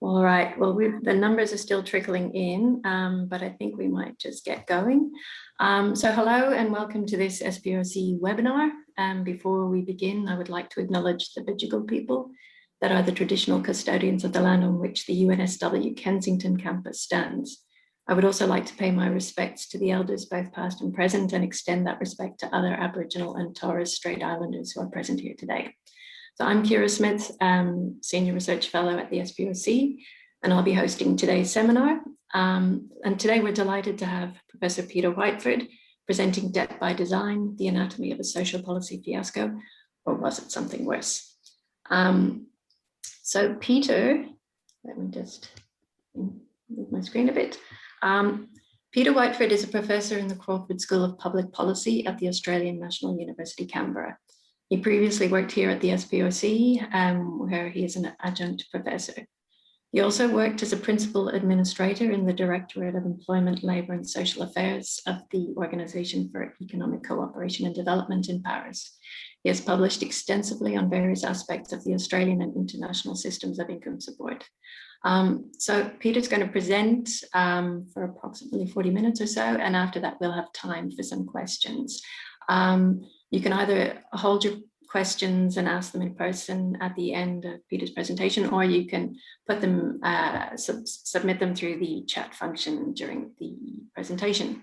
All right, well, the numbers are still trickling in, but I think we might just get going. So hello and welcome to this SPOC webinar. Before we begin, I would like to acknowledge the Bidjigal people that are the traditional custodians of the land on which the UNSW Kensington campus stands. I would also like to pay my respects to the elders, both past and present, and extend that respect to other Aboriginal and Torres Strait Islanders who are present here today. So I'm Kira Smith, Senior Research Fellow at the SPOC, and I'll be hosting today's seminar. And today we're delighted to have Professor Peter Whiteford presenting Debt by Design, the Anatomy of a Social Policy Fiasco, or was it something worse? So Peter, let me just move my screen a bit. Peter Whiteford is a professor in the Crawford School of Public Policy at the Australian National University, Canberra. He previously worked here at the SPOC, where he is an adjunct professor. He also worked as a principal administrator in the Directorate of Employment, Labour and Social Affairs of the Organisation for Economic Cooperation and Development in Paris. He has published extensively on various aspects of the Australian and international systems of income support. So Peter's going to present for approximately 40 minutes or so, and after that we'll have time for some questions. You can either hold your questions and ask them in person at the end of Peter's presentation, or you can put them, submit them through the chat function during the presentation.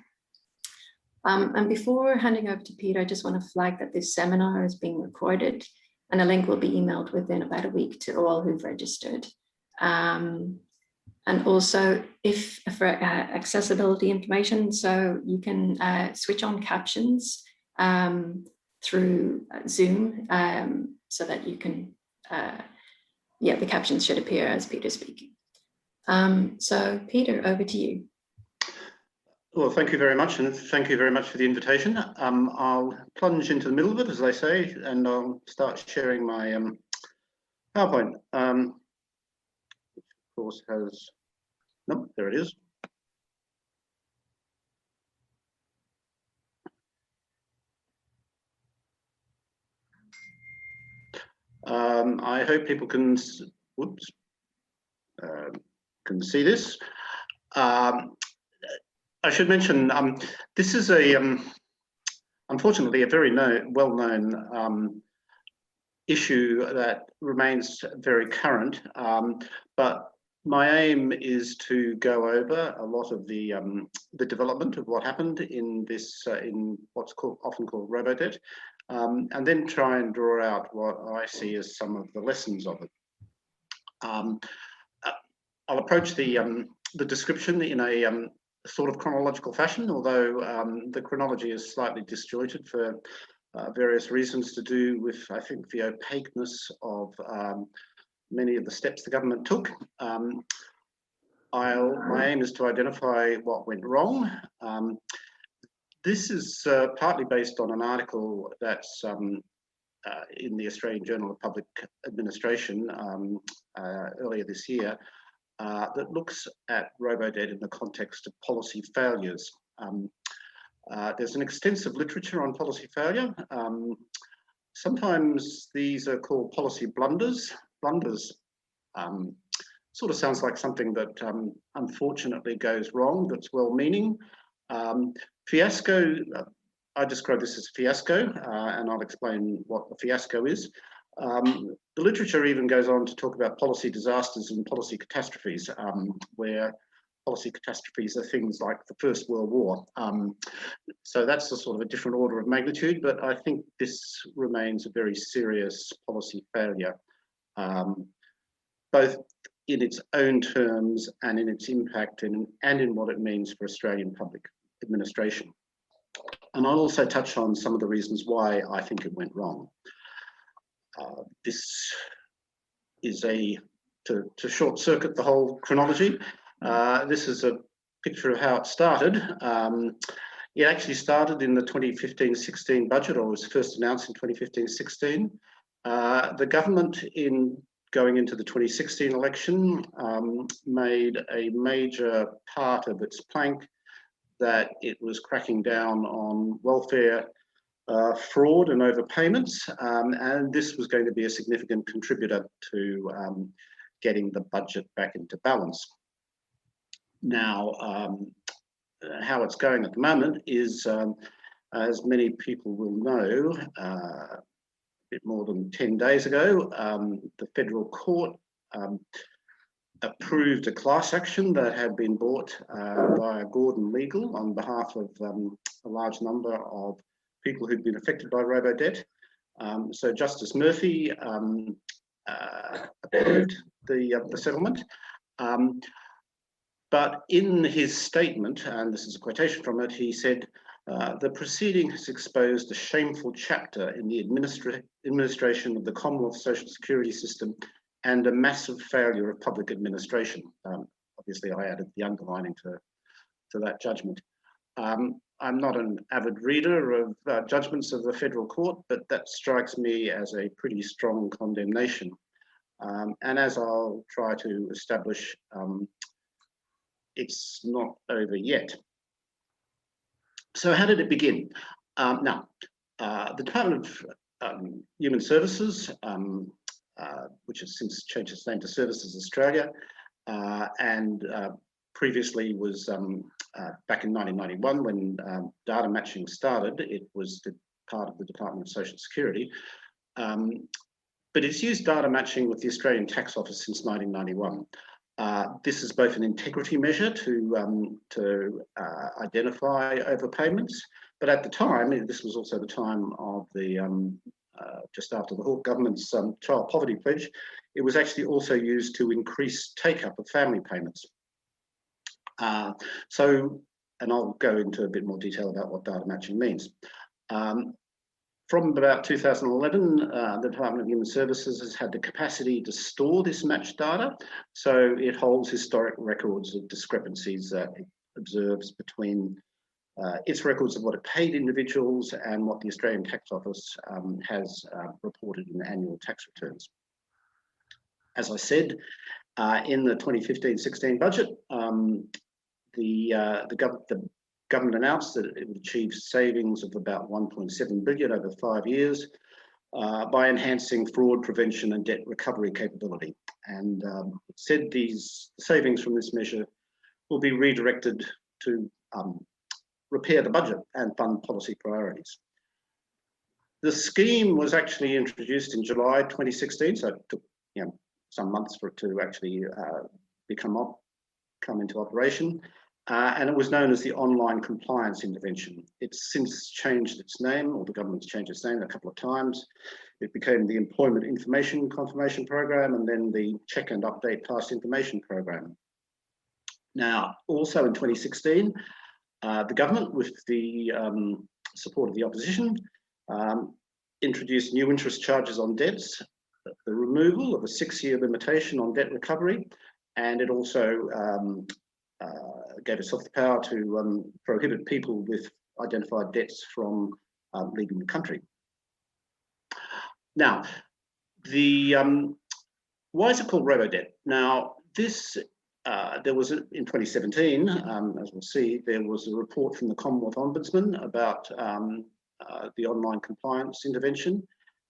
And before handing over to Peter, I just want to flag that this seminar is being recorded and a link will be emailed within about a week to all who've registered. And also, if for accessibility information, so you can switch on captions through Zoom so that you can, the captions should appear as Peter's speaking. So Peter, over to you. Well, thank you very much, and thank you very much for the invitation. I'll plunge into the middle of it, as they say, and I'll start sharing my PowerPoint. Which of course has, nope, there it is. I hope people can, can see this. I should mention, this is a, unfortunately, a very well-known issue that remains very current, but my aim is to go over a lot of the development of what happened in this, in what's often called robo-debt, and then try and draw out what I see as some of the lessons of it. I'll approach the description in a sort of chronological fashion, although the chronology is slightly disjointed for various reasons to do with, I think, the opaqueness of many of the steps the government took. My aim is to identify what went wrong. This is partly based on an article that's in the Australian Journal of Public Administration earlier this year that looks at robo-debt in the context of policy failures. There's an extensive literature on policy failure. Sometimes these are called policy blunders. Blunders sort of sounds like something that unfortunately goes wrong, that's well-meaning. Fiasco, I describe this as fiasco, and I'll explain what the fiasco is. The literature even goes on to talk about policy disasters and policy catastrophes, where policy catastrophes are things like the First World War. So that's a sort of a different order of magnitude, but I think this remains a very serious policy failure, both in its own terms and in its impact and in what it means for Australian public administration. And I'll also touch on some of the reasons why I think it went wrong. This is to short circuit the whole chronology. This is a picture of how it started. It actually started in the 2015-16 budget, or was first announced in 2015-16. The government, in going into the 2016 election, made a major part of its plank that it was cracking down on welfare fraud and overpayments, and this was going to be a significant contributor to getting the budget back into balance. Now, how it's going at the moment is, as many people will know, a bit more than 10 days ago, the federal court approved a class action that had been brought by Gordon Legal on behalf of a large number of people who'd been affected by robo-debt. So Justice Murphy approved the settlement. But in his statement, and this is a quotation from it, he said, the proceeding has exposed a shameful chapter in the administration of the Commonwealth Social Security system and a massive failure of public administration. Obviously, I added the underlining to that judgment. I'm not an avid reader of judgments of the federal court, but that strikes me as a pretty strong condemnation. And as I'll try to establish, it's not over yet. So how did it begin? Now, the Department of Human Services, which has since changed its name to Services Australia, and previously was back in 1991 when data matching started. It was part of the Department of Social Security, but it's used data matching with the Australian Tax Office since 1991. This is both an integrity measure to identify overpayments, but at the time, this was also the time of the just after the Hawke government's child poverty pledge, it was actually also used to increase take-up of family payments. And I'll go into a bit more detail about what data matching means. From about 2011, the Department of Human Services has had the capacity to store this matched data, so it holds historic records of discrepancies that it observes between its records of what it paid individuals and what the Australian Tax Office has reported in annual tax returns. As I said, in the 2015-16 budget, the government announced that it would achieve savings of about 1.7 billion over 5 years by enhancing fraud prevention and debt recovery capability. And it said these savings from this measure will be redirected to repair the budget and fund policy priorities. The scheme was actually introduced in July 2016, so it took some months for it to actually come into operation. And it was known as the Online Compliance Intervention. It's since changed its name, or the government's changed its name a couple of times. It became the Employment Information Confirmation Program and then the Check and Update Past Information Program. Now, also in 2016, the government, with the support of the opposition, introduced new interest charges on debts, the removal of a 6-year limitation on debt recovery, and it also gave itself the power to prohibit people with identified debts from leaving the country. Now, why is it called robo-debt? Now, this there was in 2017, as we'll see, there was a report from the Commonwealth Ombudsman about the online compliance intervention.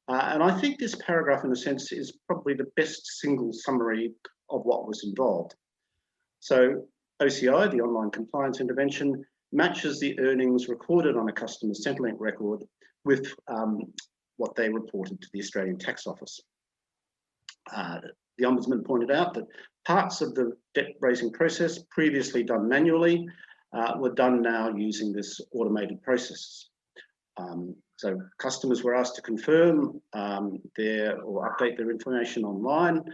And I think this paragraph, in a sense, is probably the best single summary of what was involved. So OCI, the online compliance intervention, matches the earnings recorded on a customer's Centrelink record with what they reported to the Australian Tax Office. The Ombudsman pointed out that parts of the debt raising process previously done manually were done now using this automated process. So customers were asked to confirm or update their information online.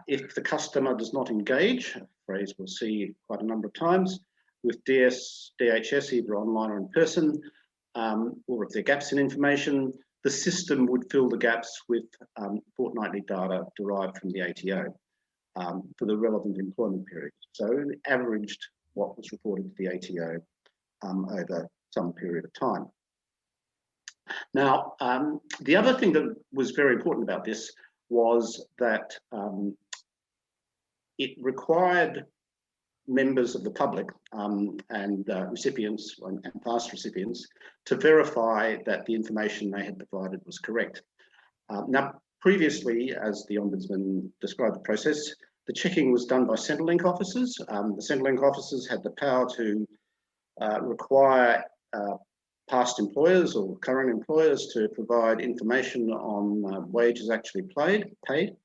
If the customer does not engage, a phrase we'll see quite a number of times, with DHS, either online or in person, or if there are gaps in information, the system would fill the gaps with fortnightly data derived from the ATO for the relevant employment period. So it averaged what was reported to the ATO over some period of time. Now, the other thing that was very important about this was that it required members of the public and recipients and past recipients to verify that the information they had provided was correct. Now, Previously, as the Ombudsman described the process, the checking was done by Centrelink officers. The Centrelink officers had the power to require past employers or current employers to provide information on wages actually paid.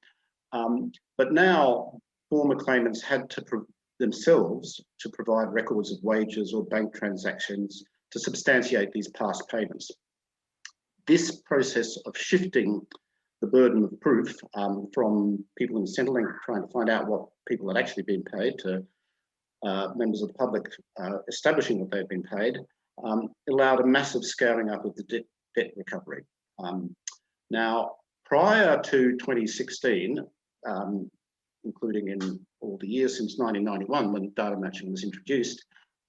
But now former claimants had to themselves to provide records of wages or bank transactions to substantiate these past payments. This process of shifting the burden of proof from people in Centrelink trying to find out what people had actually been paid to members of the public establishing that they'd been paid allowed a massive scaling up of the debt recovery. Now, prior to 2016, including in all the years since 1991 when data matching was introduced,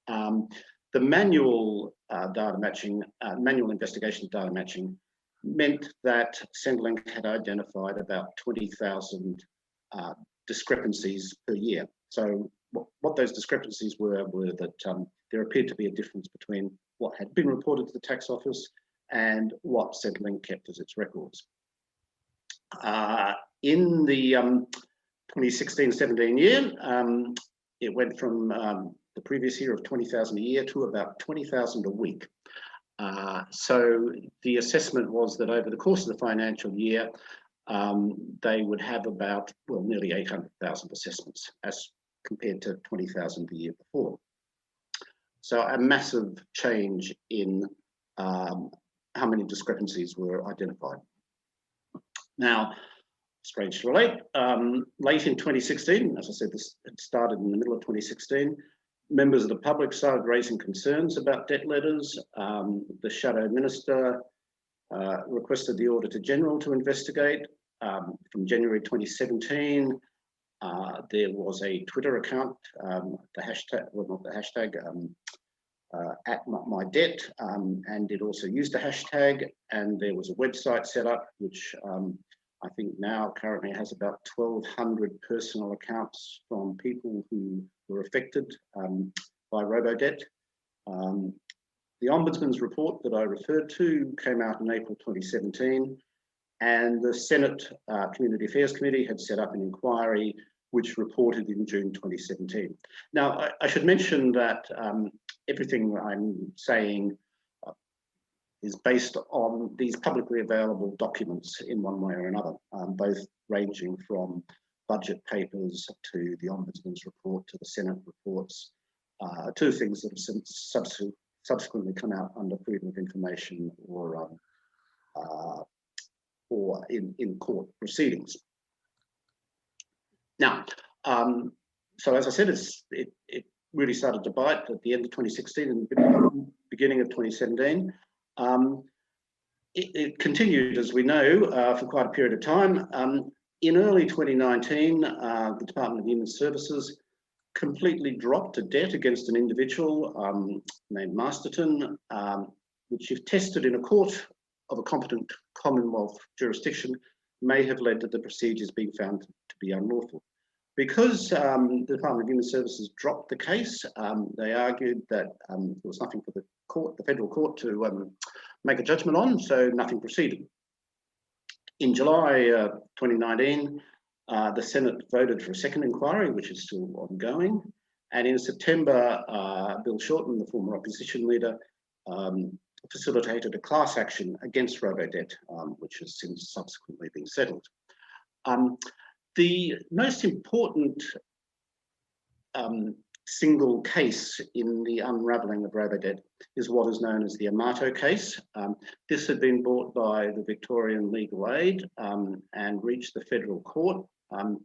the manual data matching, manual investigation of data matching meant that Centrelink had identified about 20,000 discrepancies per year. So what those discrepancies were that there appeared to be a difference between what had been reported to the tax office and what Centrelink kept as its records. In the 2016-17 year, it went from the previous year of 20,000 a year to about 20,000 a week. So the assessment was that over the course of the financial year, they would have about, well, nearly 800,000 assessments as compared to 20,000 the year before. So a massive change in how many discrepancies were identified. Now, strange to relate, late in 2016, as I said, this had started in the middle of 2016, members of the public started raising concerns about debt letters. The Shadow Minister requested the Auditor General to investigate. From January 2017, there was a Twitter account, the hashtag, well, not the hashtag, @NotMyDebt, and it also used a hashtag, and there was a website set up, which I think now currently has about 1,200 personal accounts from people who were affected by robo-debt. The Ombudsman's report that I referred to came out in April 2017, and the Senate Community Affairs Committee had set up an inquiry which reported in June 2017. Now, I should mention that everything I'm saying is based on these publicly available documents in one way or another, both ranging from budget papers to the Ombudsman's report to the Senate reports, to things that have since subsequently come out under freedom of information or in court proceedings. Now, so as I said, it really started to bite at the end of 2016 and the beginning of 2017. It continued, as we know, for quite a period of time. In early 2019, the Department of Human Services completely dropped a debt against an individual named Masterton, which, if tested in a court of a competent Commonwealth jurisdiction, may have led to the procedures being found to be unlawful. Because the Department of Human Services dropped the case, they argued that there was nothing for the court, the federal court, to make a judgment on, so nothing proceeded. In July 2019, the Senate voted for a second inquiry, which is still ongoing. And in September, Bill Shorten, the former opposition leader, facilitated a class action against robo-debt, which has since subsequently been settled. The most important single case in the unravelling of robo-debt is what is known as the Amato case. This had been brought by the Victorian Legal Aid and reached the federal court. I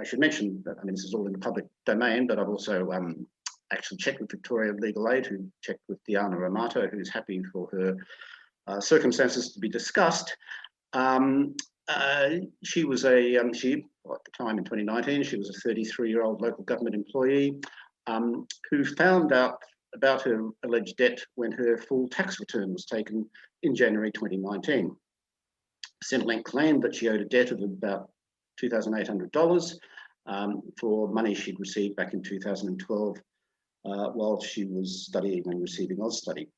should mention that, I mean, this is all in the public domain, but I've also actually checked with Victorian Legal Aid, who checked with Diana Amato, who's happy for her circumstances to be discussed. She was at the time in 2019, she was a 33-year-old local government employee who found out about her alleged debt when her full tax return was taken in January 2019. Centrelink claimed that she owed a debt of about $2,800 for money she'd received back in 2012 while she was studying and receiving AusStudy.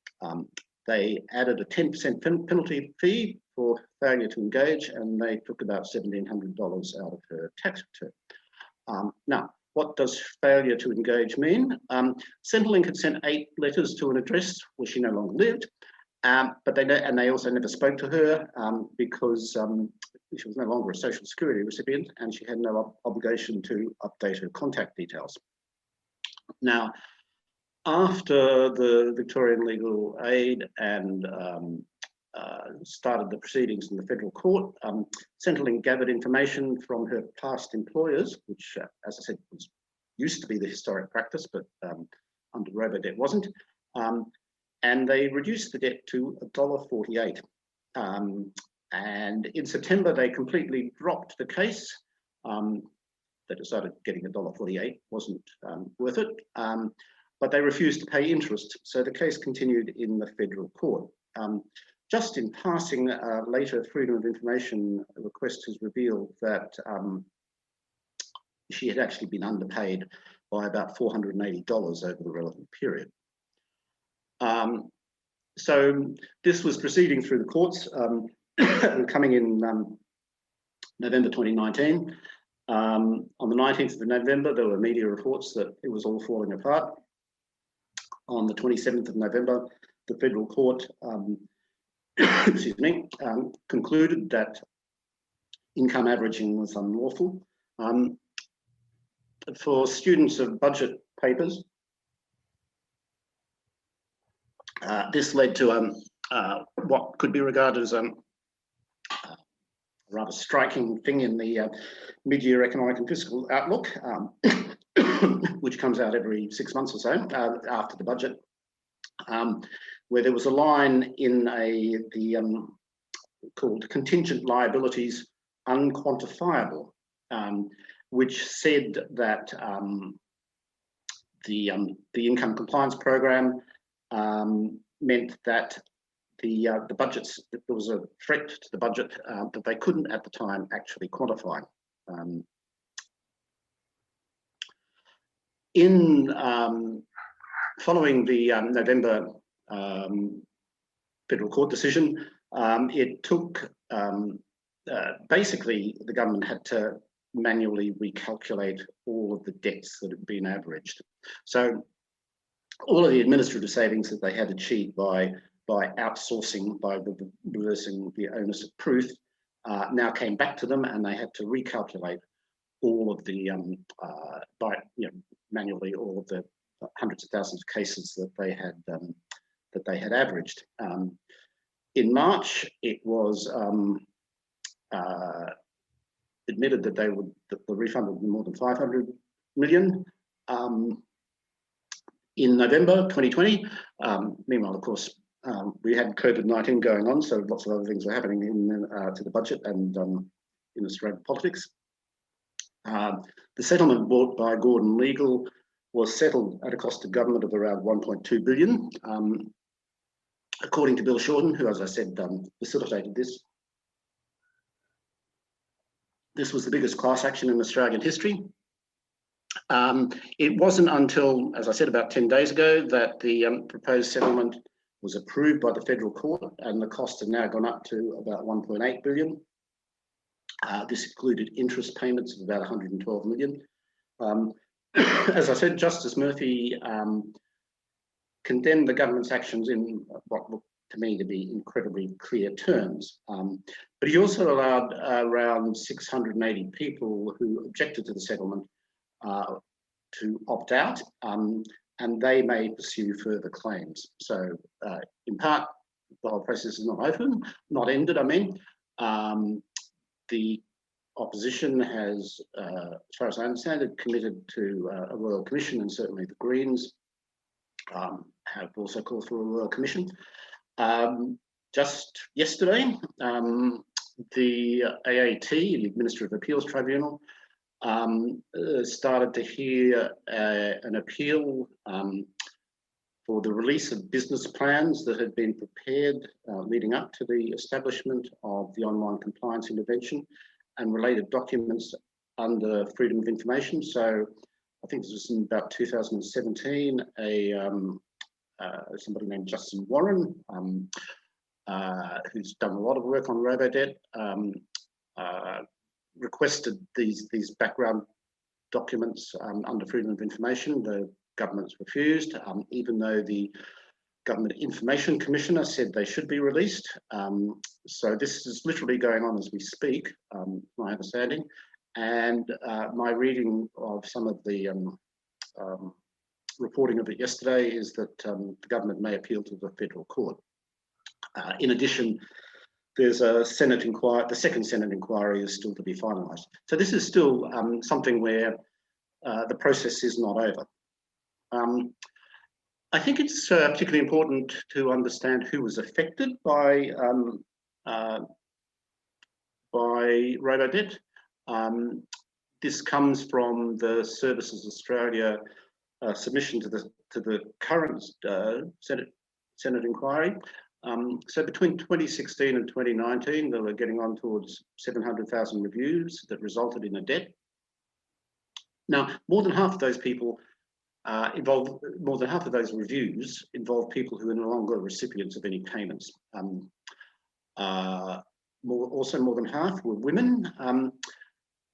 They added a 10% penalty fee for failure to engage, and they took about $1,700 out of her tax return. Now, what does failure to engage mean? Centrelink had sent 8 letters to an address where she no longer lived, but they also never spoke to her because she was no longer a Social Security recipient, and she had no obligation to update her contact details. Now, after the Victorian Legal Aid and started the proceedings in the federal court, Centrelink gathered information from her past employers, which, as I said, used to be the historic practice, but under Robodebt wasn't. And they reduced the debt to $1.48. And in September, they completely dropped the case. They decided getting $1.48 wasn't worth it, but they refused to pay interest. So the case continued in the federal court. Just in passing, later Freedom of Information request has revealed that she had actually been underpaid by about $480 over the relevant period. So this was proceeding through the courts, coming in November 2019. On the 19th of November, there were media reports that it was all falling apart. On the 27th of November, the federal court excuse me, concluded that income averaging was unlawful. For students of budget papers, this led to what could be regarded as a rather striking thing in the mid-year economic and fiscal outlook, which comes out every 6 months or so after the budget, where there was a line in called contingent liabilities unquantifiable, which said that the income compliance program meant that the budgets, there was a threat to the budget that they couldn't at the time actually quantify. Following the November federal court decision, it took, basically the government had to manually recalculate all of the debts that had been averaged. So all of the administrative savings that they had achieved by outsourcing, by reversing the onus of proof, now came back to them, and they had to recalculate all of the manually all of the hundreds of thousands of cases that they had averaged. In March, it was admitted that the refund would be more than 500 million. In November 2020, meanwhile, of course, we had COVID-19 going on, so lots of other things were happening to the budget and in Australian politics. The settlement bought by Gordon Legal was settled at a cost to government of around 1.2 billion. According to Bill Shorten, who, as I said, facilitated this. This was the biggest class action in Australian history. It wasn't until, as I said, about 10 days ago that the proposed settlement was approved by the federal court, and the costs have now gone up to about 1.8 billion. This included interest payments of about 112 million. As I said, Justice Murphy condemned the government's actions in what looked to me to be incredibly clear terms. But he also allowed around 680 people who objected to the settlement to opt out, and they may pursue further claims. So in part, the whole process is not ended, I mean. The opposition has, as far as I understand it, committed to a royal commission, and certainly the Greens have also called for a royal commission. Just yesterday, the AAT, the Administrative Appeals Tribunal, started to hear an appeal for the release of business plans that had been prepared leading up to the establishment of the online compliance intervention and related documents under Freedom of Information. So I think this was in about 2017, somebody named Justin Warren who's done a lot of work on robo-debt, requested these background documents under freedom of information. The government's refused, even though the Government Information Commissioner said they should be released. So this is literally going on as we speak, my understanding. And my reading of some of the reporting of it yesterday is that the government may appeal to the federal court. In addition, there's a Senate inquiry. The second Senate inquiry is still to be finalised. So this is still something where the process is not over. I think it's particularly important to understand who was affected by robo-debt. This comes from the Services Australia submission to the current Senate inquiry. So between 2016 and 2019, they were getting on towards 700,000 reviews that resulted in a debt. Now, more than half of those people more than half of those reviews involve people who are no longer recipients of any payments. Also, more than half were women.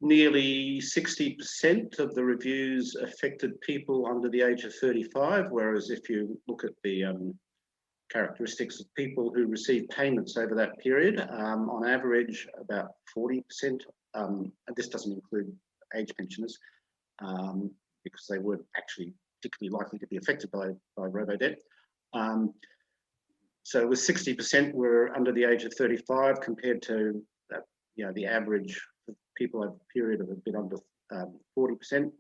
Nearly 60% of the reviews affected people under the age of 35, whereas if you look at the characteristics of people who receive payments over that period, on average about 40%, and this doesn't include age pensioners, because they weren't actually particularly likely to be affected by robo-debt. So it was 60% were under the age of 35 compared to the average of people over a period of a bit under 40%.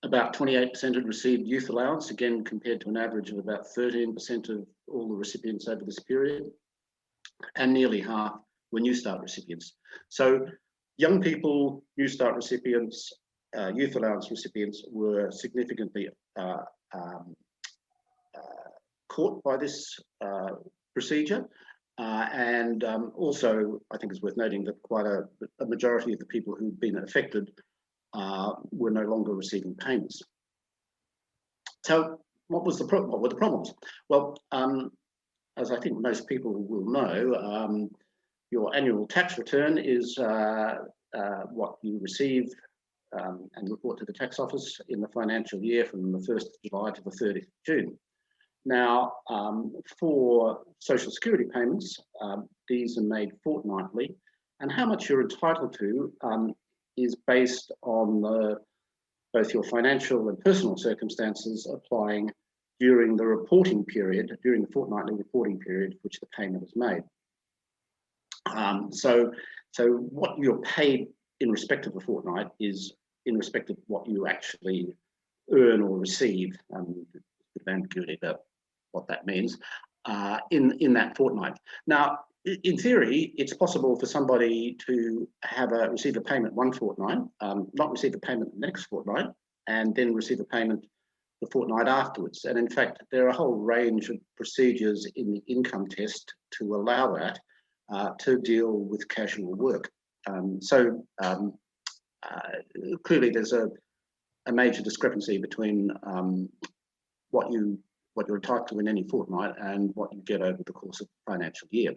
About 28% had received youth allowance, again compared to an average of about 13% of all the recipients over this period. And nearly half were New Start recipients. So young people, New Start recipients, youth allowance recipients were significantly caught by this procedure. And also, I think it's worth noting that quite a majority of the people who've been affected were no longer receiving payments. So what were the problems? Well, as I think most people will know, your annual tax return is what you receive and report to the tax office in the financial year from the 1st of July to the 30th of June. Now, for Social Security payments, these are made fortnightly, and how much you're entitled to is based on both your financial and personal circumstances applying during the reporting period, during the fortnightly reporting period, which the payment is made. So what you're paid in respect of a fortnight is in respect of what you actually earn or receive, a bit of ambiguity about what that means, in that fortnight. Now, in theory, it's possible for somebody to receive a payment one fortnight, not receive a payment the next fortnight, and then receive a payment the fortnight afterwards. And in fact, there are a whole range of procedures in the income test to allow that to deal with casual work. Clearly, there's a major discrepancy between what you're entitled to in any fortnight and what you get over the course of the financial year.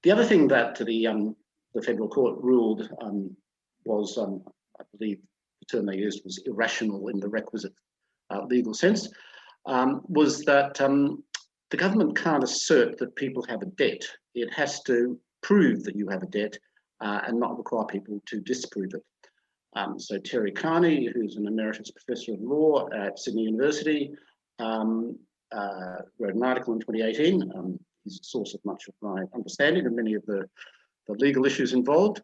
The other thing that the federal court ruled was, I believe the term they used was irrational in the requisite legal sense, was that the government can't assert that people have a debt. It has to prove that you have a debt and not require people to disprove it. So Terry Carney, who's an emeritus professor of law at Sydney University, wrote an article in 2018. He's a source of much of my understanding of many of the legal issues involved,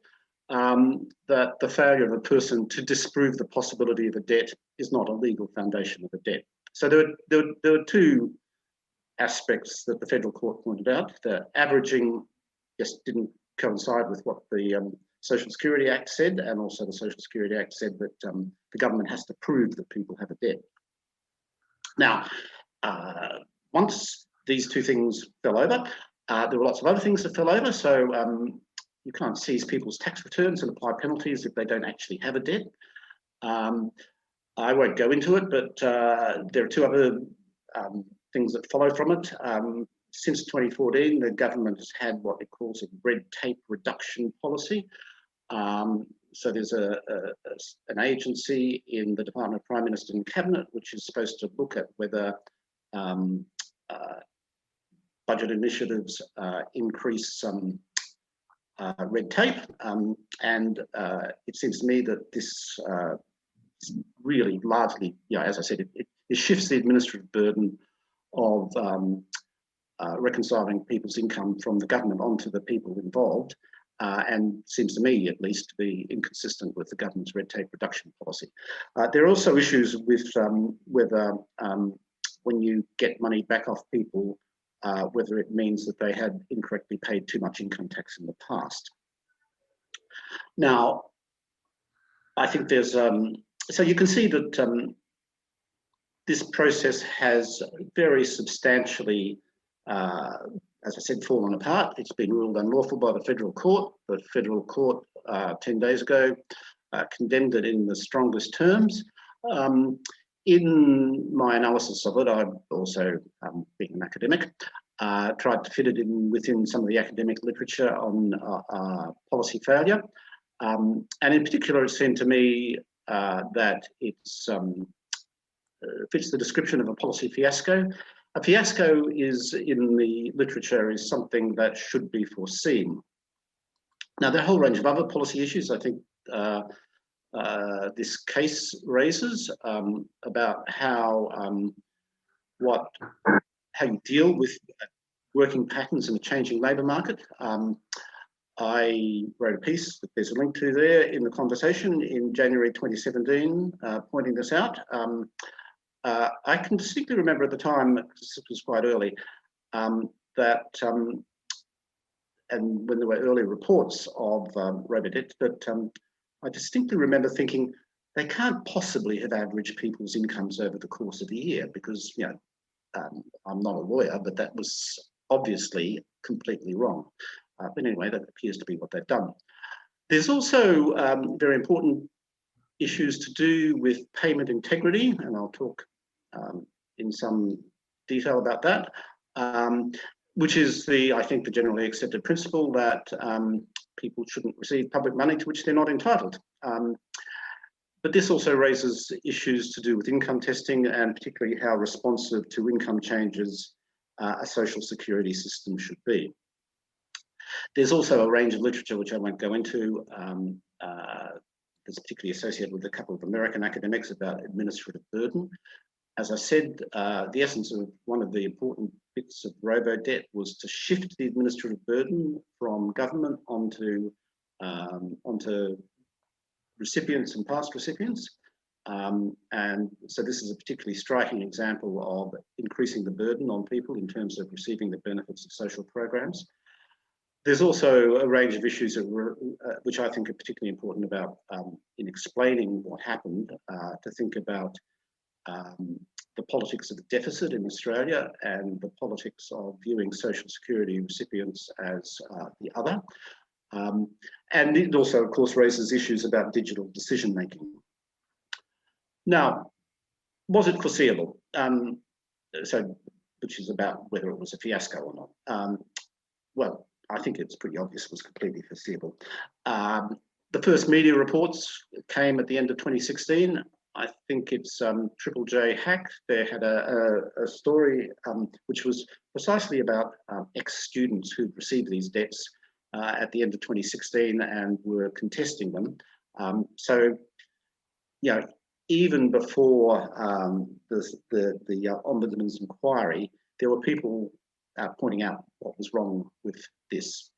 that the failure of a person to disprove the possibility of a debt is not a legal foundation of a debt. So there were two aspects that the federal court pointed out. The averaging just didn't coincide with what the Social Security Act said, and also the Social Security Act said that the government has to prove that people have a debt. Now, once these two things fell over, there were lots of other things that fell over. So you can't seize people's tax returns and apply penalties if they don't actually have a debt. I won't go into it, but there are two other things that follow from it. Since 2014, the government has had what it calls a red tape reduction policy. So there's an agency in the Department of Prime Minister and Cabinet which is supposed to look at whether budget initiatives increase some red tape, and it seems to me that this really largely, as I said, it shifts the administrative burden of reconciling people's income from the government onto the people involved, and seems to me, at least, to be inconsistent with the government's red tape reduction policy. There are also issues with whether when you get money back off people, whether it means that they had incorrectly paid too much income tax in the past. Now, I think there's, so you can see that this process has very substantially, as I said, fallen apart. It's been ruled unlawful by the federal court. The federal court 10 days ago condemned it in the strongest terms. In my analysis of it, I've also, being an academic, tried to fit it in within some of the academic literature on policy failure. And in particular, it seemed to me that it fits the description of a policy fiasco. A fiasco is, in the literature, is something that should be foreseen. Now, there are a whole range of other policy issues I think this case raises about how you deal with working patterns in a changing labour market. I wrote a piece that there's a link to there in the conversation in January 2017, pointing this out. I can distinctly remember at the time, this was quite early, that, and when there were early reports of Robodebt, that I distinctly remember thinking, they can't possibly have averaged people's incomes over the course of a year because, I'm not a lawyer, but that was obviously completely wrong. But anyway, that appears to be what they've done. There's also very important issues to do with payment integrity, and I'll talk in some detail about that, which is I think the generally accepted principle that people shouldn't receive public money to which they're not entitled. But this also raises issues to do with income testing and particularly how responsive to income changes a social security system should be. There's also a range of literature which I won't go into that's particularly associated with a couple of American academics about administrative burden. As I said, the essence of one of the important bits of Robodebt was to shift the administrative burden from government onto recipients and past recipients. And so this is a particularly striking example of increasing the burden on people in terms of receiving the benefits of social programs. There's also a range of issues which I think are particularly important about in explaining what happened, to think about the politics of the deficit in Australia and the politics of viewing social security recipients as the other. And it also, of course, raises issues about digital decision making. Now, was it foreseeable? Which is about whether it was a fiasco or not. Well, I think it's pretty obvious it was completely foreseeable. The first media reports came at the end of 2016. I think it's Triple J Hack. They had a story which was precisely about ex-students who'd received these debts at the end of 2016 and were contesting them. So, even before the Ombudsman's inquiry, there were people pointing out what was wrong with this.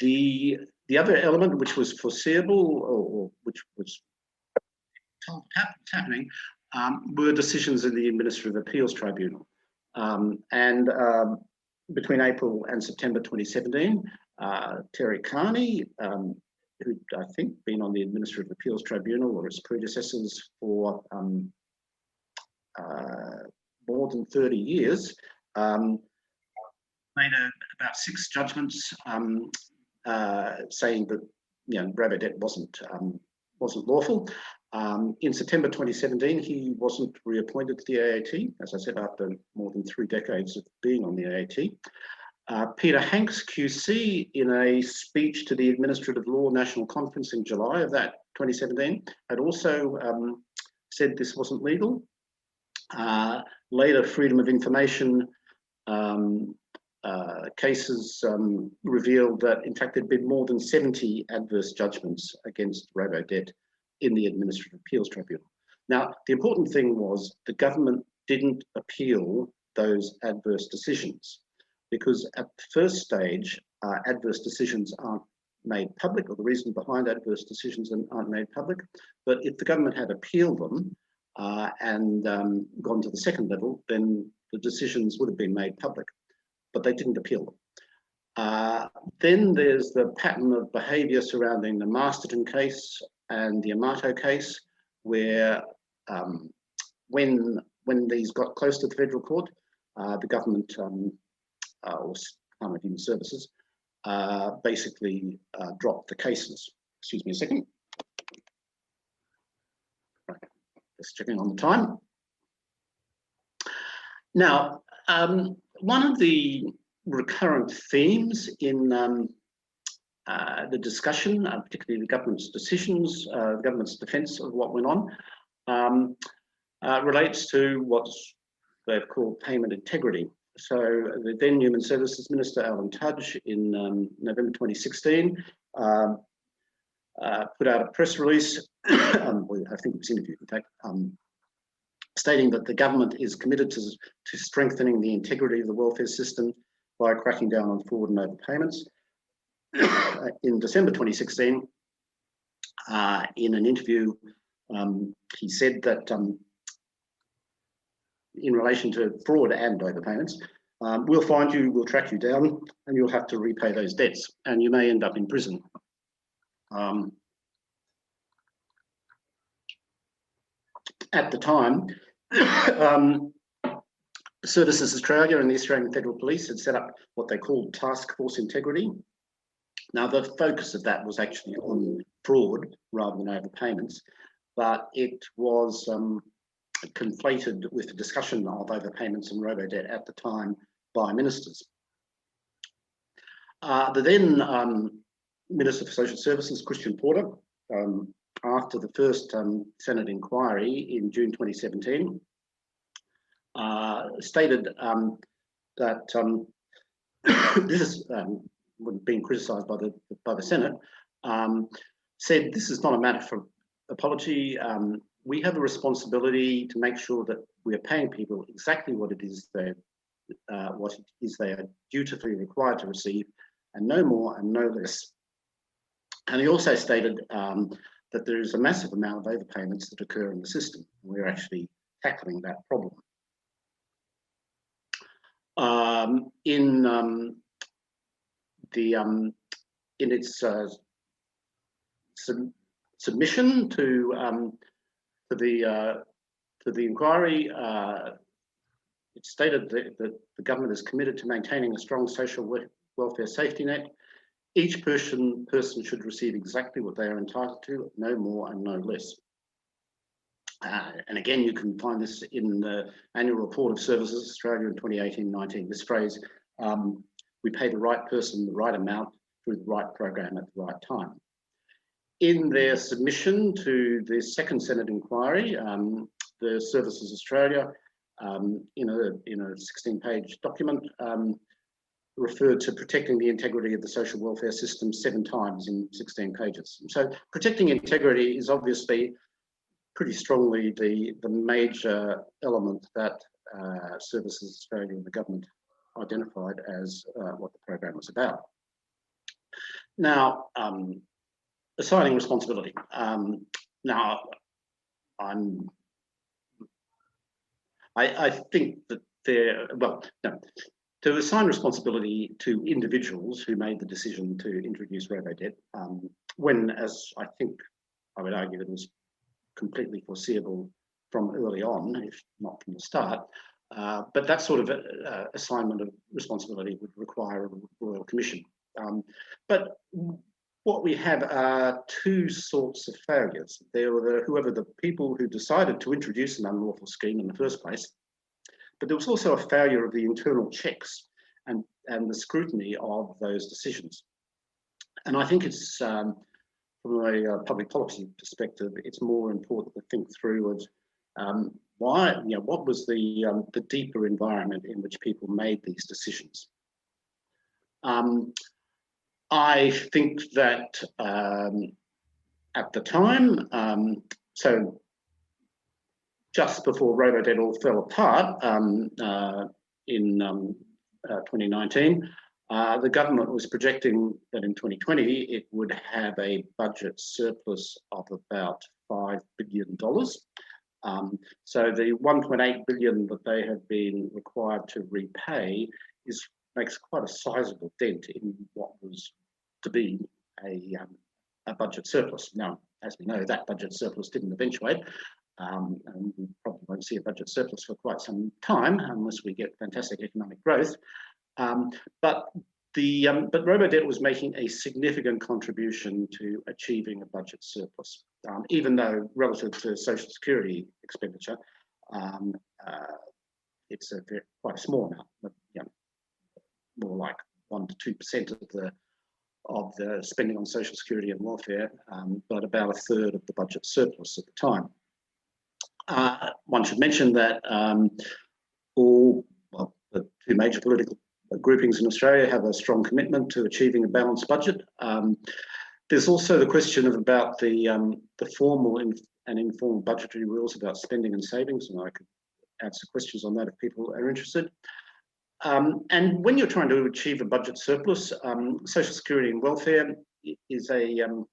The other element which was foreseeable, or which was told happening, were decisions in the Administrative Appeals Tribunal. And between April and September 2017, Terry Carney, who'd, I think, been on the Administrative Appeals Tribunal or its predecessors for more than 30 years, made about 6 judgments saying that Robodebt wasn't lawful. In September 2017, he wasn't reappointed to the AAT, as I said, after more than 3 decades of being on the AAT. Peter Hanks QC, in a speech to the Administrative Law National Conference in July of that 2017, had also said this wasn't legal. Later, Freedom of Information cases revealed that, in fact, there'd been more than 70 adverse judgments against Robodebt in the Administrative Appeals Tribunal. Now, the important thing was the government didn't appeal those adverse decisions, because at the first stage, adverse decisions aren't made public, or the reason behind adverse decisions aren't made public. But if the government had appealed them and gone to the second level, then the decisions would have been made public, but they didn't appeal them. Then there's the pattern of behaviour surrounding the Masterton case and the Amato case, where when these got close to the federal court, the government or Department of Human Services basically dropped the cases. Excuse me a second. Right. Just checking on the time. Now, one of the recurrent themes in the discussion, particularly the government's decisions, the government's defence of what went on, relates to what's they've called payment integrity. So the then Human Services Minister, Alan Tudge, in November 2016, put out a press release, I think it was interviewed, in fact, stating that the government is committed to strengthening the integrity of the welfare system by cracking down on fraud and overpayments. In December 2016, in an interview, he said that in relation to fraud and overpayments, we'll find you, we'll track you down, and you'll have to repay those debts, and you may end up in prison. At the time, Services Australia and the Australian Federal Police had set up what they called Task Force Integrity. Now, the focus of that was actually on fraud rather than overpayments, but it was conflated with the discussion of overpayments and Robodebt at the time by ministers. The then Minister for Social Services, Christian Porter, after the first Senate inquiry in June 2017, stated that this is being criticised by the Senate, said this is not a matter for apology. We have a responsibility to make sure that we are paying people exactly what it is they are dutifully required to receive, and no more and no less. And he also stated that there is a massive amount of overpayments that occur in the system. We're actually tackling that problem. In its submission to the inquiry, it stated that the government is committed to maintaining a strong social welfare safety net. Each person should receive exactly what they are entitled to, no more and no less. And again, you can find this in the annual report of Services Australia in 2018-19. This phrase, we pay the right person the right amount through the right program at the right time. In their submission to the second Senate inquiry, the Services Australia, in a 16-page document, referred to protecting the integrity of the social welfare system 7 times in 16 pages. So protecting integrity is obviously pretty strongly the major element that Services Australia and the government identified as what the program was about. Now, assigning responsibility. Now, I think that to assign responsibility to individuals who made the decision to introduce Robodebt, when, as I think I would argue, it was completely foreseeable from early on, if not from the start, but that sort of assignment of responsibility would require a royal commission. But what we have are two sorts of failures. There were the people who decided to introduce an unlawful scheme in the first place, but there was also a failure of the internal checks and the scrutiny of those decisions. And I think it's, from a public policy perspective, it's more important to think through why, what was the deeper environment in which people made these decisions. I think that at the time, so just before Robodebt all fell apart in 2019, the government was projecting that in 2020 it would have a budget surplus of about $5 billion. So the 1.8 billion that they have been required to repay makes quite a sizable dent in what was to be a budget surplus. Now, as we know, that budget surplus didn't eventuate, and we probably won't see a budget surplus for quite some time unless we get fantastic economic growth. But Robodebt was making a significant contribution to achieving a budget surplus, even though relative to social security expenditure, it's quite a small amount, but more like 1 to 2% of the spending on social security and welfare, but about a third of the budget surplus at the time. One should mention that the two major political groupings in Australia have a strong commitment to achieving a balanced budget. There's also the question about the formal and informal budgetary rules about spending and savings, and I could answer questions on that if people are interested. And when you're trying to achieve a budget surplus, social security and welfare is an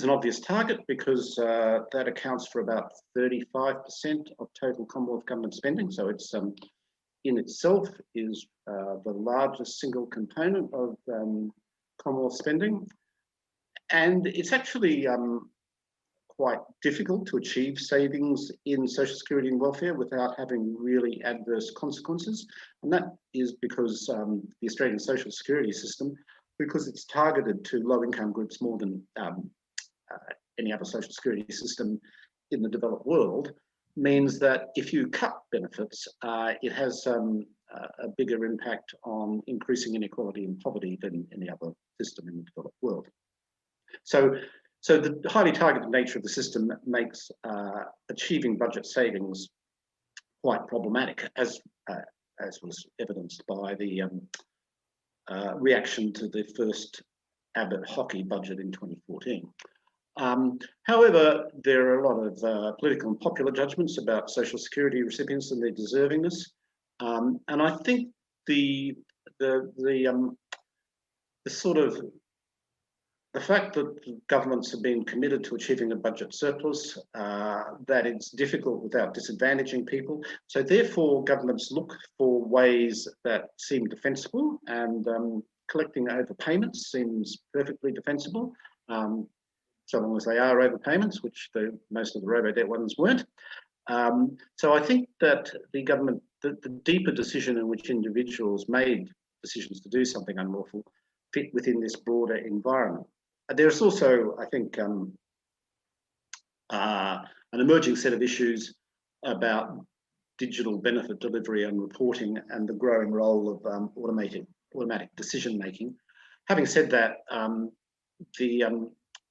obvious target because that accounts for about 35% of total Commonwealth government spending. So it's in itself is the largest single component of Commonwealth spending, and it's actually quite difficult to achieve savings in social security and welfare without having really adverse consequences. And that is because the Australian social security system, because it's targeted to low-income groups more than any other social security system in the developed world, means that if you cut benefits, it has a bigger impact on increasing inequality and poverty than any other system in the developed world. So the highly targeted nature of the system makes achieving budget savings quite problematic, as was evidenced by the reaction to the first Abbott hockey budget in 2014. However, there are a lot of political and popular judgments about social security recipients and their deservingness, and I think the fact that governments have been committed to achieving a budget surplus, that it's difficult without disadvantaging people. So therefore, governments look for ways that seem defensible, and collecting overpayments seems perfectly defensible, so long as they are overpayments, which most of the Robodebt ones weren't. So I think that the government, the deeper decision in which individuals made decisions to do something unlawful, fit within this broader environment. There's also, I think, an emerging set of issues about digital benefit delivery and reporting and the growing role of automatic decision making. Having said that,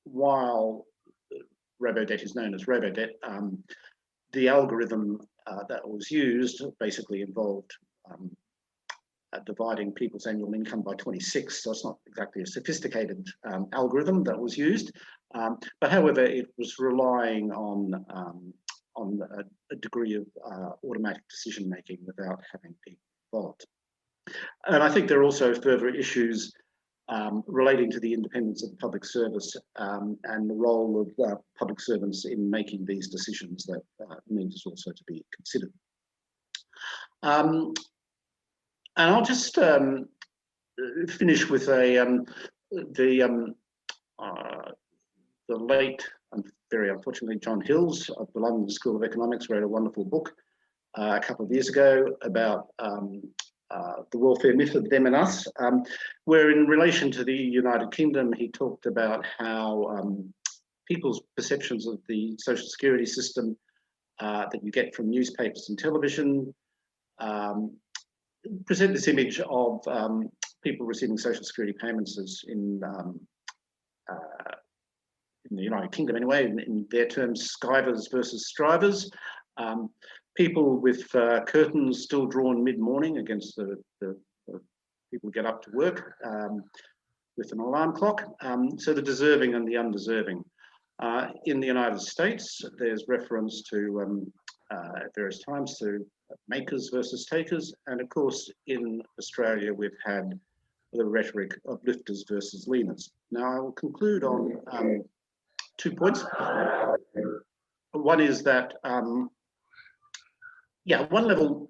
while Robodebt is known as Robodebt, the algorithm that was used basically involved dividing people's annual income by 26, so it's not exactly a sophisticated algorithm that was used, but however, it was relying on a degree of automatic decision making without having people involved. And I think there are also further issues relating to the independence of the public service and the role of public servants in making these decisions that needs also to be considered. And I'll just finish with the late and very unfortunately John Hills of the London School of Economics wrote a wonderful book a couple of years ago about the welfare myth of them and us, where in relation to the United Kingdom, he talked about how people's perceptions of the social security system that you get from newspapers and television present this image of people receiving social security payments as in the United Kingdom anyway, in their terms, skivers versus strivers. People with curtains still drawn mid-morning against the people who get up to work with an alarm clock. So the deserving and the undeserving. In the United States, there's reference to at various times to makers versus takers. And of course, in Australia, we've had the rhetoric of lifters versus leaners. Now, I will conclude on 2 points. One is that, at one level,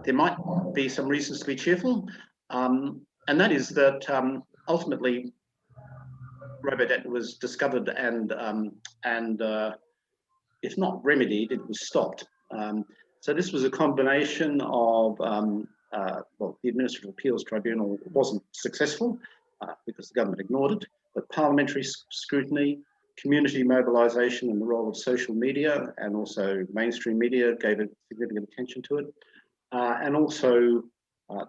there might be some reasons to be cheerful, and that is that ultimately, robo-debt was discovered and if not remedied, it was stopped. So this was a combination of, well, the Administrative Appeals Tribunal wasn't successful because the government ignored it, but parliamentary scrutiny, community mobilisation and the role of social media and also mainstream media gave it significant attention to it. And also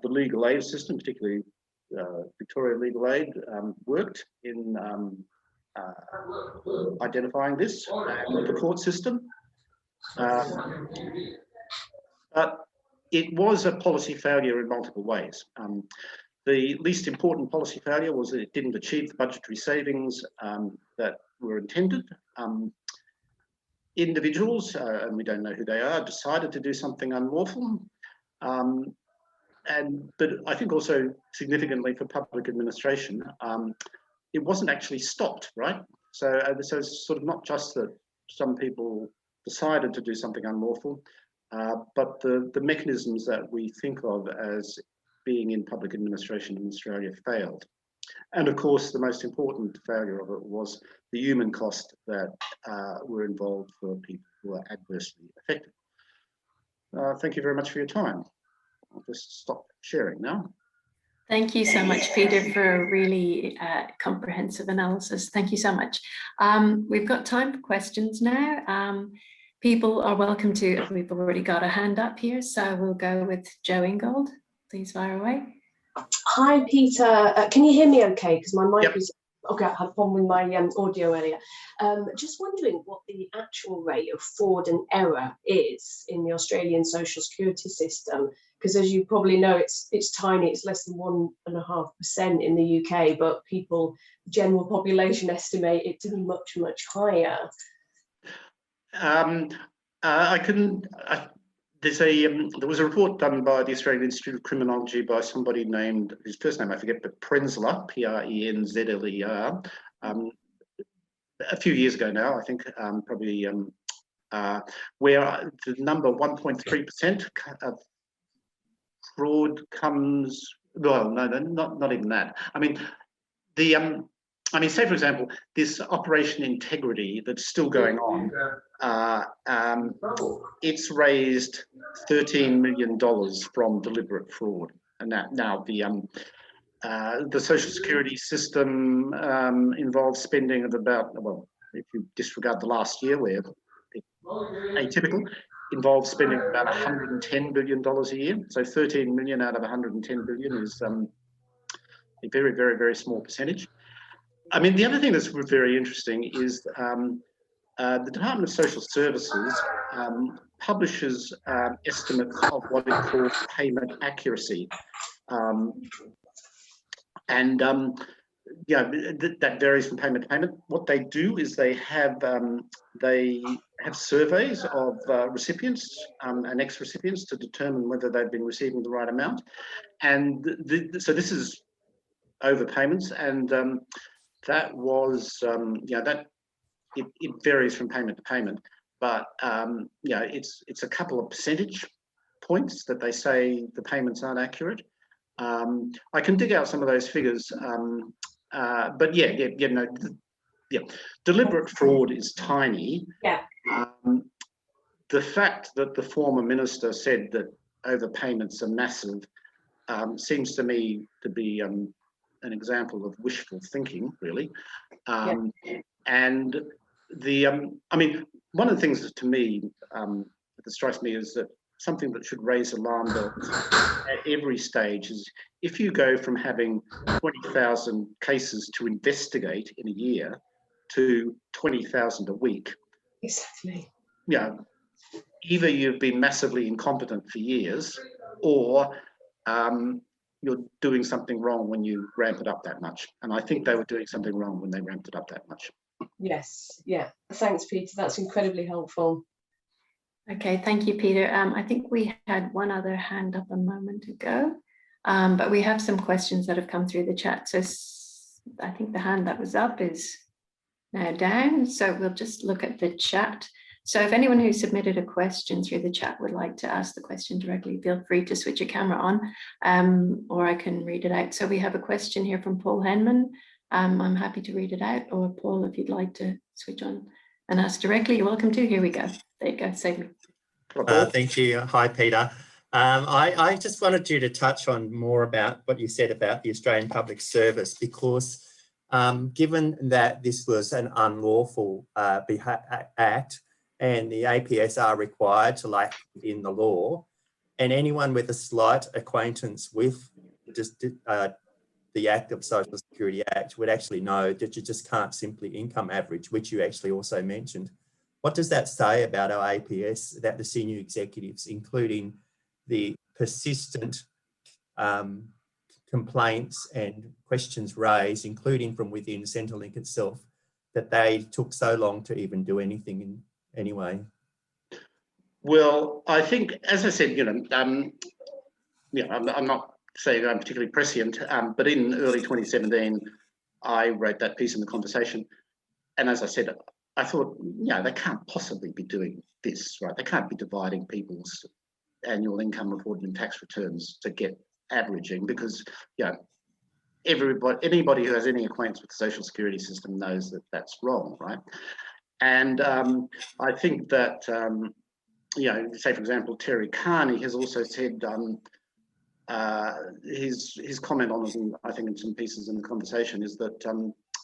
the legal aid system, particularly Victoria Legal Aid, worked in identifying this, and the court system. But it was a policy failure in multiple ways. The least important policy failure was that it didn't achieve the budgetary savings that were intended. Individuals, and we don't know who they are, decided to do something unlawful. But I think also significantly for public administration, it wasn't actually stopped, right? So it's sort of not just that some people decided to do something unlawful, but the mechanisms that we think of as being in public administration in Australia failed. And of course, the most important failure of it was the human cost that were involved for people who are adversely affected. Thank you very much for your time. I'll just stop sharing now. Thank you so much, Peter, for a really comprehensive analysis. Thank you so much. We've got time for questions now. People are welcome to, we've already got a hand up here, so we'll go with Joe Ingold. Please fire away. Hi, Peter. Can you hear me okay? Because my mic Yep. is... Okay, I had a problem with my audio earlier. Just wondering what the actual rate of fraud and error is in the Australian social security system, because as you probably know, it's tiny. It's less than 1.5% in the UK, but people, general population, estimate it to be much, much higher. There was a report done by the Australian Institute of Criminology by somebody named, his first name I forget, but Prenzler, P-R-E-N-Z-L-E-R, a few years ago now, I think, probably, where the number 1.3% of fraud comes, well, no, not even that. I mean, say for example, this Operation Integrity that's still going on, it's raised $13 million from deliberate fraud. And that now the social security system involves spending of about, well, if you disregard the last year where it's atypical, involves spending about $110 billion a year. So 13 million out of 110 billion is a very, very, very small percentage. I mean, the other thing that's very interesting is the Department of Social Services publishes estimates of what it calls payment accuracy. That varies from payment to payment. What they do is they have surveys of recipients and ex-recipients to determine whether they've been receiving the right amount. And so this is overpayments, and that was, it varies from payment to payment, but it's a couple of percentage points that they say the payments aren't accurate. I can dig out some of those figures, but deliberate fraud is tiny. Yeah. The fact that the former minister said that overpayments are massive seems to me to be an example of wishful thinking, really. And the, I mean, one of the things that to me that strikes me is that something that should raise alarm bells at every stage is if you go from having 20,000 cases to investigate in a year to 20,000 a week. Exactly. Yeah, either you've been massively incompetent for years, or you're doing something wrong when you ramp it up that much. And I think they were doing something wrong when they ramped it up that much. Yes, yeah. Thanks, Peter. That's incredibly helpful. Okay, thank you, Peter. I think we had one other hand up a moment ago, but we have some questions that have come through the chat. So I think the hand that was up is now down. So we'll just look at the chat. So if anyone who submitted a question through the chat would like to ask the question directly, feel free to switch your camera on, or I can read it out. So we have a question here from Paul Henman. I'm happy to read it out, or Paul, if you'd like to switch on and ask directly, you're welcome to. Here we go. There you go, save me. Thank you. Hi, Peter. I just wanted you to touch on more about what you said about the Australian Public Service, because given that this was an unlawful act and the APS are required to lack in the law, and anyone with a slight acquaintance with just the Act of Social Security Act would actually know that you just can't simply income average, which you actually also mentioned. What does that say about our APS, that the senior executives, including the persistent complaints and questions raised, including from within Centrelink itself, that they took so long to even do anything in any way? Well, I think, as I said, I'm not saying I'm particularly prescient, but in early 2017, I wrote that piece in The Conversation. And as I said, I thought, they can't possibly be doing this, right? They can't be dividing people's annual income reported in tax returns to get averaging, because, anybody who has any acquaintance with the social security system knows that that's wrong, right? And I think that, say, for example, Terry Carney has also said, his comment on it, I think in some pieces in The Conversation, is that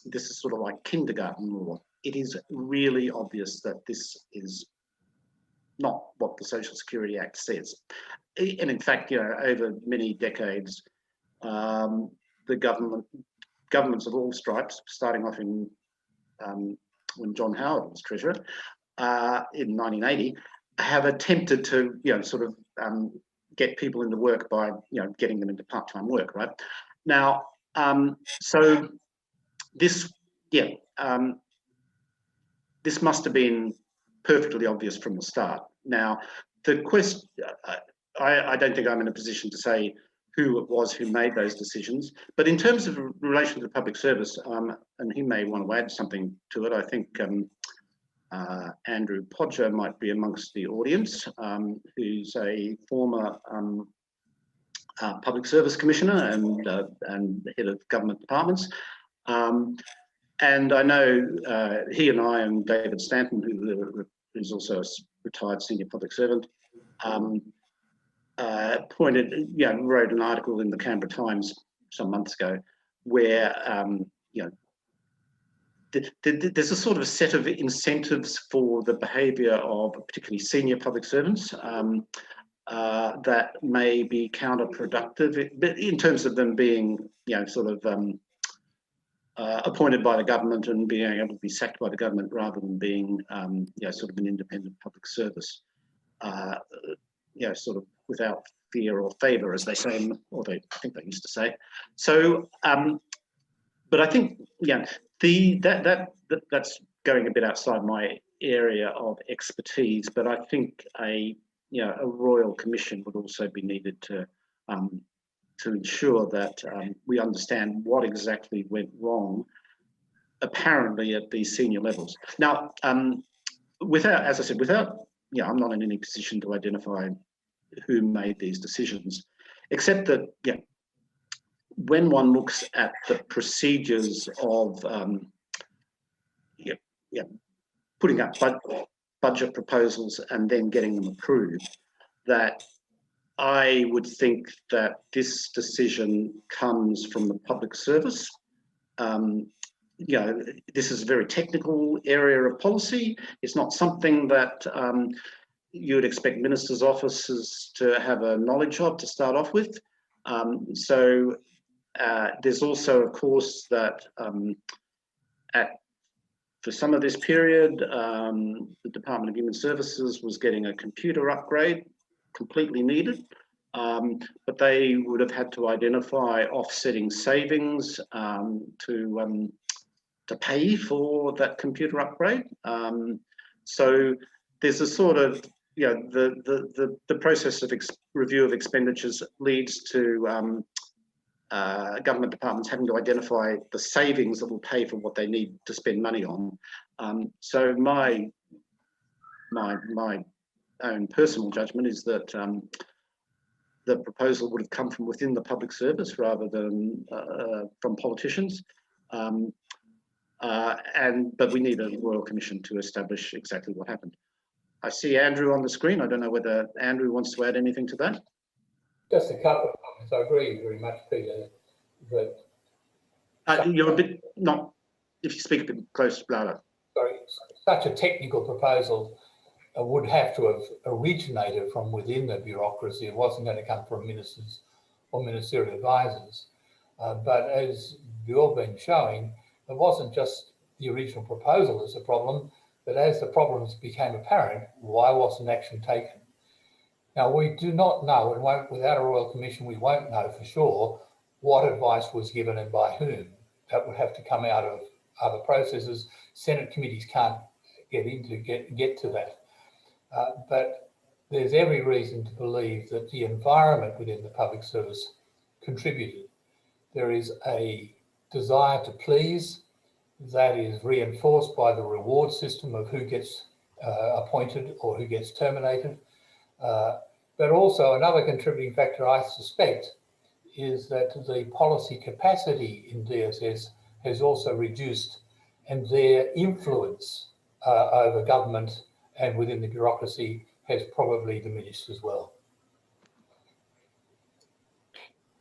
this is sort of like kindergarten law. It is really obvious that this is not what the Social Security Act says. And in fact, over many decades, the governments of all stripes, starting off in when John Howard was Treasurer in 1980, have attempted to, sort of get people into work by, getting them into part-time work, right? Now, so this, this must have been perfectly obvious from the start. Now, the question, I don't think I'm in a position to say who it was who made those decisions, but in terms of relation to the public service, and he may want to add something to it, I think Andrew Podger might be amongst the audience, who's a former public service commissioner and head of government departments. And I know he and I and David Stanton, who's also a retired senior public servant, wrote an article in the Canberra Times some months ago where, there's a sort of a set of incentives for the behaviour of particularly senior public servants that may be counterproductive, but in terms of them being, appointed by the government and being able to be sacked by the government rather than being, sort of an independent public service, sort of without fear or favour, as they say, or I think they used to say. So, but I think, that's going a bit outside my area of expertise. But I think a royal commission would also be needed to ensure that we understand what exactly went wrong, apparently at these senior levels. Now, as I said, I'm not in any position to identify who made these decisions, except that, when one looks at the procedures of putting up budget proposals and then getting them approved, that I would think that this decision comes from the public service. You know, this is a very technical area of policy. It's not something that you would expect ministers' offices to have a knowledge of to start off with. So there's also, of course, that for some of this period, the Department of Human Services was getting a computer upgrade, completely needed, but they would have had to identify offsetting savings to pay for that computer upgrade. So there's a sort of, you know, the process of review of expenditures leads to government departments having to identify the savings that will pay for what they need to spend money on. So my own personal judgment is that the proposal would have come from within the public service rather than from politicians. But we need a Royal Commission to establish exactly what happened. I see Andrew on the screen. I don't know whether Andrew wants to add anything to that. Just a couple of comments. I agree very much, Peter, that you're a bit not. If you speak a bit close, louder. Sorry, such a technical proposal would have to have originated from within the bureaucracy. It wasn't going to come from ministers or ministerial advisors. But as you've been showing, it wasn't just the original proposal that's a problem, but as the problems became apparent, why wasn't action taken? Now, we do not know, and without a Royal Commission, we won't know for sure what advice was given and by whom. That would have to come out of other processes. Senate committees can't get to that. But there's every reason to believe that the environment within the public service contributed. There is a desire to please that is reinforced by the reward system of who gets appointed or who gets terminated. But also another contributing factor, I suspect, is that the policy capacity in DSS has also reduced, and their influence over government and within the bureaucracy has probably diminished as well.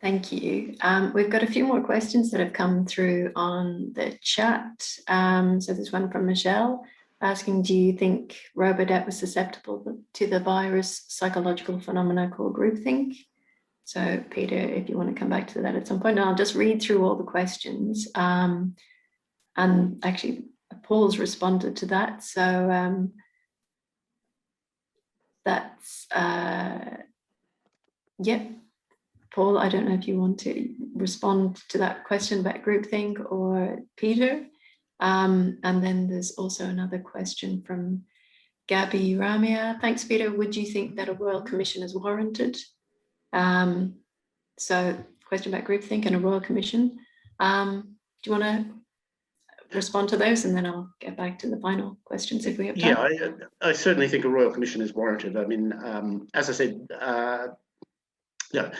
Thank you. We've got a few more questions that have come through on the chat. So there's one from Michelle asking, do you think Robodebt was susceptible to the virus psychological phenomena called groupthink? So Peter, if you want to come back to that at some point, I'll just read through all the questions. And actually, Paul's responded to that. So that's, yep. Paul, I don't know if you want to respond to that question about groupthink or Peter. And then there's also another question from Gabby Ramia. Thanks, Peter. Would you think that a Royal Commission is warranted? So question about groupthink and a Royal Commission. Do you want to respond to those, and then I'll get back to the final questions if we have time? Yeah, I certainly think a Royal Commission is warranted. I mean, as I said, yeah,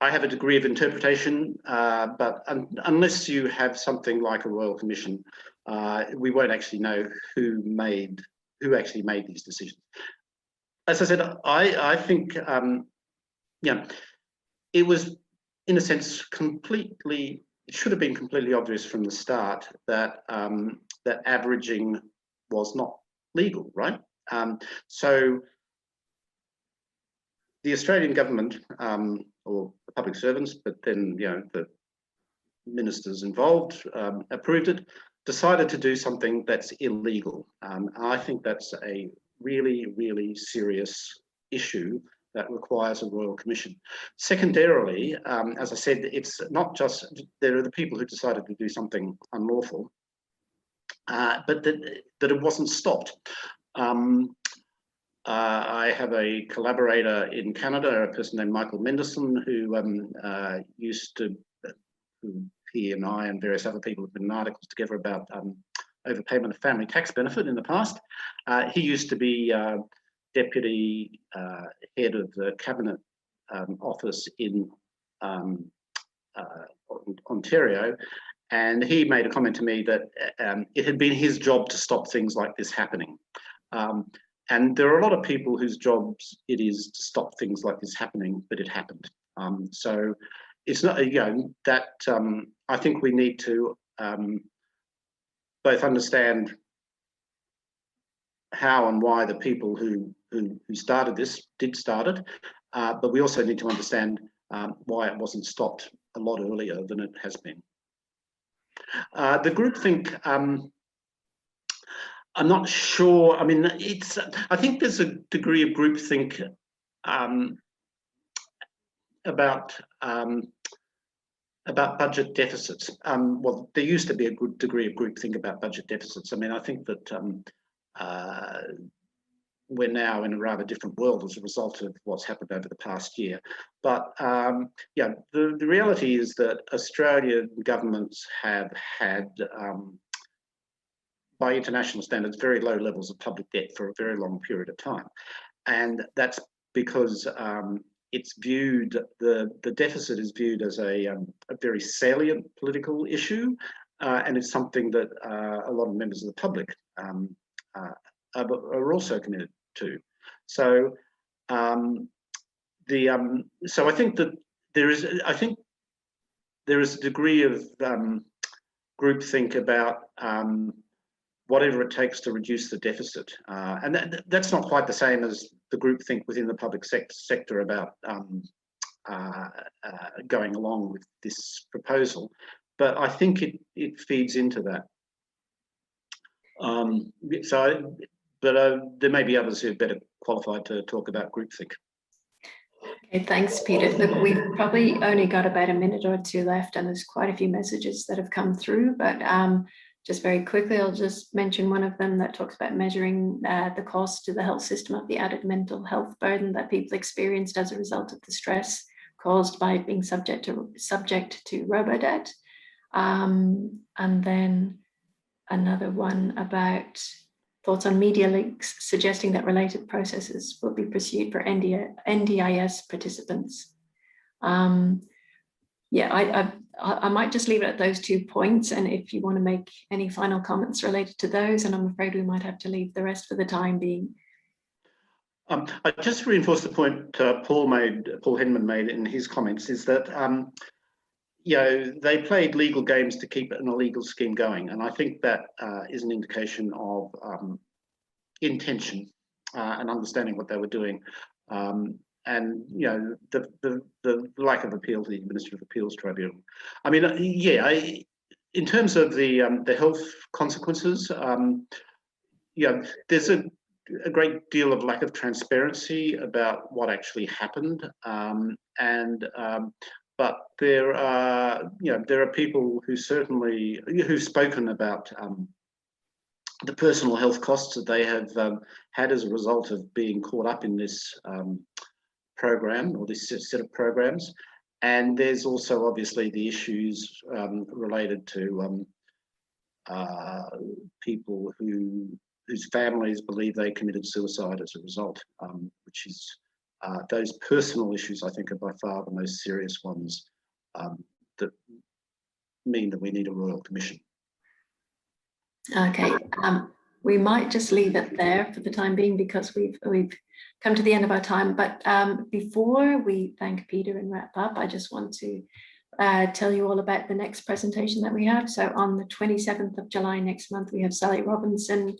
I have a degree of interpretation, but unless you have something like a Royal Commission, we won't actually know who actually made these decisions. As I said, I think yeah, it was, in a sense, it should have been completely obvious from the start that that averaging was not legal, right? So the Australian government, or the public servants, but then, you know, the ministers involved approved it, decided to do something that's illegal. I think that's a really, really serious issue that requires a Royal Commission. Secondarily, as I said, it's not just, there are the people who decided to do something unlawful, but that it wasn't stopped. I have a collaborator in Canada, a person named Michael Mendelson, who he and I and various other people have written articles together about overpayment of family tax benefit in the past. He used to be deputy head of the cabinet office in Ontario, and he made a comment to me that it had been his job to stop things like this happening. and there are a lot of people whose jobs it is to stop things like this happening, but it happened. So it's not, that I think we need to both understand how and why the people who started this did start it, but we also need to understand why it wasn't stopped a lot earlier than it has been. The groupthink, I'm not sure. I mean, I think there's a degree of groupthink about budget deficits. Well, there used to be a good degree of groupthink about budget deficits. I mean, I think that we're now in a rather different world as a result of what's happened over the past year. But yeah, the reality is that Australian governments have had, by international standards, very low levels of public debt for a very long period of time. And that's because it's viewed, the deficit is viewed as a very salient political issue, and it's something that a lot of members of the public are also committed to. So, so I think that there is a degree of groupthink about whatever it takes to reduce the deficit, and that's not quite the same as the groupthink within the public sector about going along with this proposal. But I think it feeds into that. There may be others who are better qualified to talk about groupthink. Okay, thanks, Peter. Look, we've probably only got about a minute or two left, and there's quite a few messages that have come through, but just very quickly, I'll just mention one of them that talks about measuring the cost to the health system of the added mental health burden that people experienced as a result of the stress caused by being subject to robo-debt. And then another one about thoughts on media links suggesting that related processes will be pursued for NDIS participants. Yeah, I might just leave it at those 2 points, and if you want to make any final comments related to those, and I'm afraid we might have to leave the rest for the time being. I just reinforce the point Paul Henman made in his comments, is that they played legal games to keep an illegal scheme going, and I think that is an indication of intention and understanding what they were doing. And the lack of appeal to the Administrative Appeals Tribunal. I mean, in terms of the health consequences, there's a great deal of lack of transparency about what actually happened, but there are people who've spoken about the personal health costs that they have had as a result of being caught up in this program, or this set of programs. And there's also obviously the issues related to people whose families believe they committed suicide as a result, which is those personal issues, I think, are by far the most serious ones that mean that we need a Royal Commission. Okay, we might just leave it there for the time being, because we've come to the end of our time. But before we thank Peter and wrap up, I just want to tell you all about the next presentation that we have. So on the 27th of July next month, we have Sally Robinson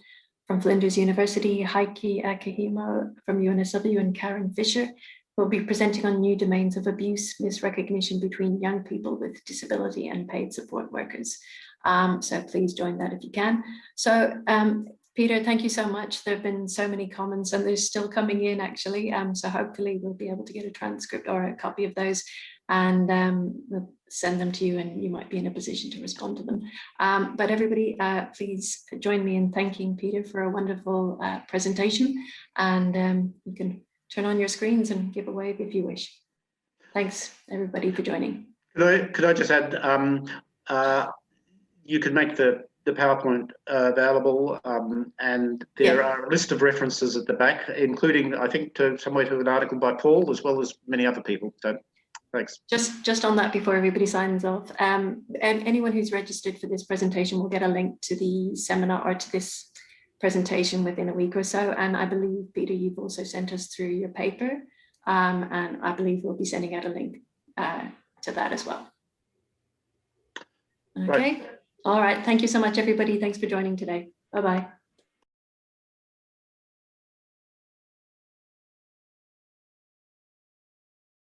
from Flinders University, Heike Akihimo from UNSW, and Karen Fisher will be presenting on new domains of abuse, misrecognition between young people with disability and paid support workers. So please join that if you can. So Peter, thank you so much. There have been so many comments, and there's still coming in actually. So hopefully we'll be able to get a transcript or a copy of those, and we'll send them to you, and you might be in a position to respond to them. But everybody, please join me in thanking Peter for a wonderful presentation, and you can turn on your screens and give a wave if you wish. Thanks everybody for joining. Could I just add, you can make the PowerPoint available, and there are a list of references at the back, including, I think, somewhere to an article by Paul, as well as many other people. So thanks. Just on that before everybody signs off, and anyone who's registered for this presentation will get a link to the seminar or to this presentation within a week or so. And I believe, Peter, you've also sent us through your paper, and I believe we'll be sending out a link to that as well. Okay. Right. All right. Thank you so much, everybody. Thanks for joining today. Bye-bye.